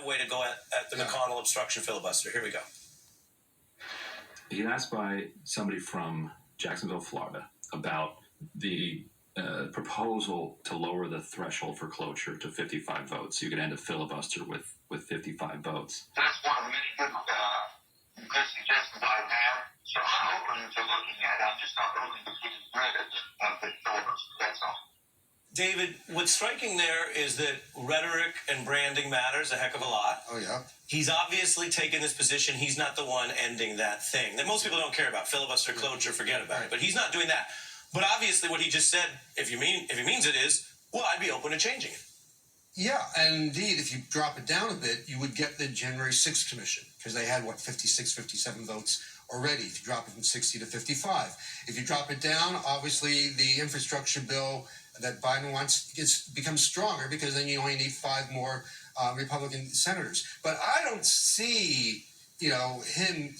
way to go at the McConnell obstruction filibuster. Here we go. He asked by somebody from Jacksonville, Florida, about the proposal to lower the threshold for cloture to 55 votes. So you could end a filibuster with 55 votes. That's one of the many good suggestions I've had. So I'm open to looking at it. I'm just not open to getting rid of the filibuster. That's all. David, what's striking there is that rhetoric and branding matters a heck of a lot. Oh, yeah. He's obviously taken this position. He's not the one ending that thing that most people don't care about. Filibuster, cloture, forget about it. But he's not doing that. But obviously what he just said, if he means it is, well, I'd be open to changing it. Yeah, and indeed, if you drop it down a bit, you would get the January 6th commission, because they had, 56, 57 votes already, if you drop it from 60 to 55. If you drop it down, obviously the infrastructure bill that Biden wants becomes stronger, because then you only need 5 more Republican senators. But I don't see, him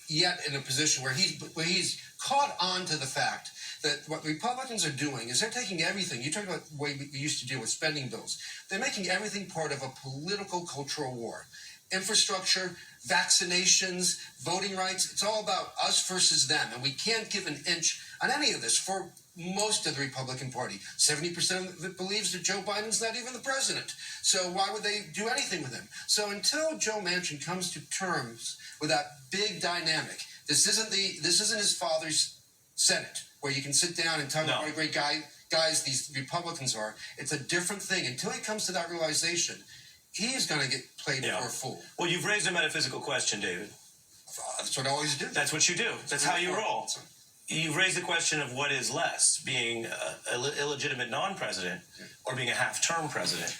yet in a position where he's caught on to the fact that what Republicans are doing is they're taking everything. You talk about the way we used to deal with spending bills. They're making everything part of a political cultural war. Infrastructure, vaccinations, voting rights, it's all about us versus them. And we can't give an inch on any of this for most of the Republican Party. 70% of it believes that Joe Biden's not even the president. So why would they do anything with him? So until Joe Manchin comes to terms with that big dynamic, this isn't his father's Senate, where you can sit down and talk about what a great guys these Republicans are. It's a different thing. Until he comes to that realization, he is going to get played for a fool. Well, you've raised a metaphysical question, David. That's what I always do. That's what you do. That's how you roll. You've raised the question of what is less, being an illegitimate non-president or being a half-term president.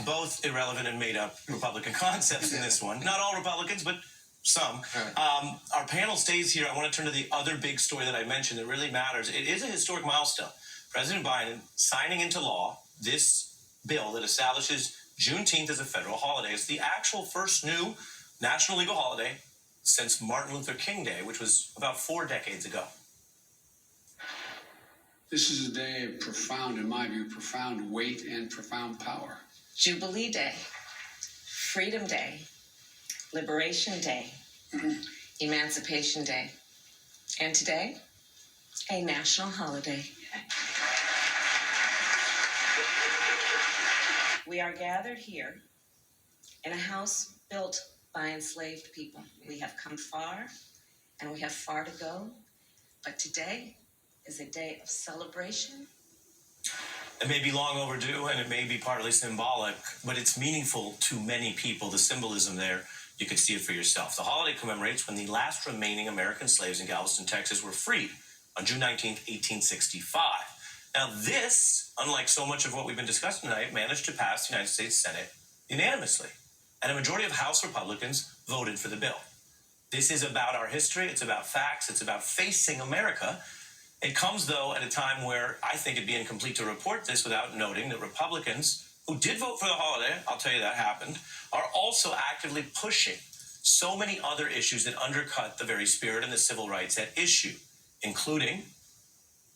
Both irrelevant and made-up Republican concepts in this one. Not all Republicans, but some. Our panel stays here. I want to turn to the other big story that I mentioned that really matters. It is a historic milestone. President Biden signing into law this bill that establishes Juneteenth as a federal holiday. It's the actual first new national legal holiday since Martin Luther King Day, which was about 4 decades ago. This is a day of profound, in my view, profound weight and profound power. Jubilee Day, Freedom Day, Liberation Day, Emancipation Day, and today, a national holiday. We are gathered here in a house built by enslaved people. We have come far, and we have far to go, but today is a day of celebration. It may be long overdue, and it may be partly symbolic, but it's meaningful to many people. The symbolism there, you can see it for yourself. The holiday commemorates when the last remaining American slaves in Galveston, Texas were freed on June 19th, 1865. Now this, unlike so much of what we've been discussing tonight, managed to pass the United States Senate unanimously, and a majority of House Republicans voted for the bill. This is about our history, it's about facts, it's about facing America. It comes, though, at a time where I think it'd be incomplete to report this without noting that Republicans who did vote for the holiday, I'll tell you that happened, are also actively pushing so many other issues that undercut the very spirit and the civil rights at issue, including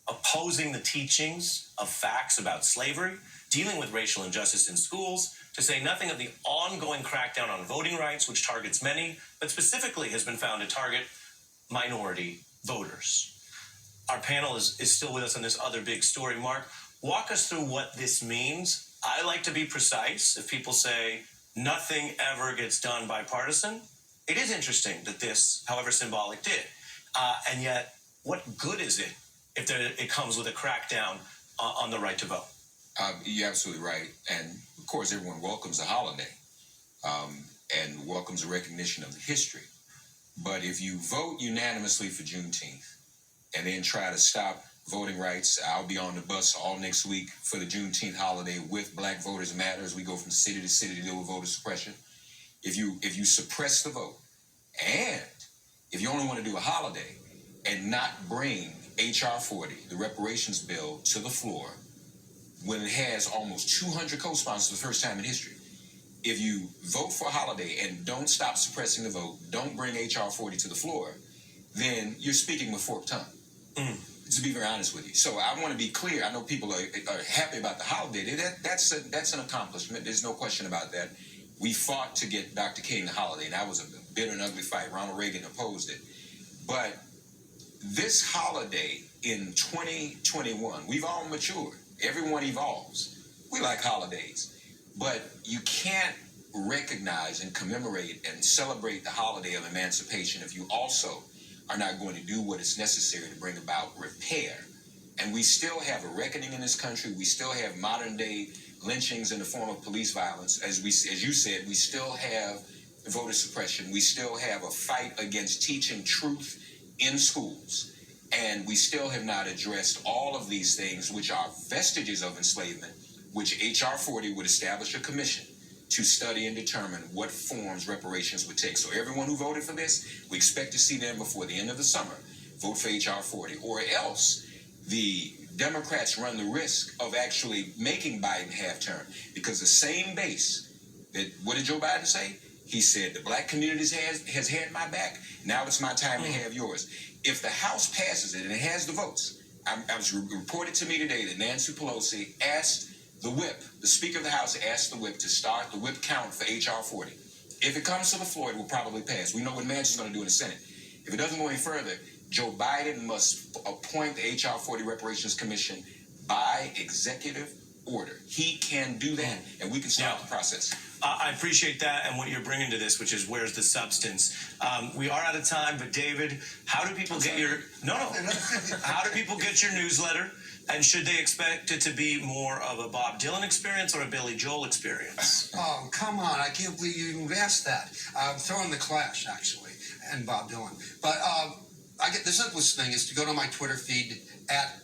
opposing the teachings of facts about slavery, dealing with racial injustice in schools, to say nothing of the ongoing crackdown on voting rights, which targets many, but specifically has been found to target minority voters. Our panel is still with us on this other big story. Mark, walk us through what this means. I like to be precise. If people say nothing ever gets done bipartisan, it is interesting that this, however symbolic, did. And yet, what good is it if it comes with a crackdown on the right to vote? You're absolutely right. And, of course, everyone welcomes the holiday and welcomes the recognition of the history. But if you vote unanimously for Juneteenth and then try to stop voting rights, I'll be on the bus all next week for the Juneteenth holiday with Black Voters Matter as we go from city to city to deal with voter suppression. If you suppress the vote, and if you only want to do a holiday and not bring H.R. 40, the reparations bill, to the floor, when it has almost 200 co-sponsors for the first time in history, if you vote for a holiday and don't stop suppressing the vote, don't bring H.R. 40 to the floor, then you're speaking with forked tongue. To be very honest with you. So I want to be clear. I know people are happy about the holiday. That's an accomplishment. There's no question about that. We fought to get Dr. King the holiday, and that was a bitter and ugly fight. Ronald Reagan opposed it. But this holiday in 2021, we've all matured. Everyone evolves. We like holidays. But you can't recognize and commemorate and celebrate the holiday of emancipation if you also are not going to do what is necessary to bring about repair. And we still have a reckoning in this country. We still have modern day lynchings in the form of police violence. As you said, we still have voter suppression. We still have a fight against teaching truth in schools. And we still have not addressed all of these things, which are vestiges of enslavement, which H.R. 40 would establish a commission to study and determine what forms reparations would take. So everyone who voted for this, we expect to see them before the end of the summer vote for H.R. 40, or else the Democrats run the risk of actually making Biden half-term, because the same base that, what did Joe Biden say? He said, the black community has had my back. Now it's my time to have yours. If the House passes it and it has the votes, I was reported to me today that Nancy Pelosi asked the whip, the Speaker of the House asked the whip to start the whip count for H.R. 40. If it comes to the floor, it will probably pass. We know what Manchin's going to do in the Senate. If it doesn't go any further, Joe Biden must appoint the H.R. 40 Reparations Commission by executive order. He can do that, and we can start the process. I appreciate that and what you're bringing to this, which is where's the substance. We are out of time, but David, how do people get your how do people get your newsletter? And should they expect it to be more of a Bob Dylan experience or a Billy Joel experience? Oh, come on. I can't believe you even asked that. I'm throwing the Clash, actually, and Bob Dylan. But I get the simplest thing is to go to my Twitter feed at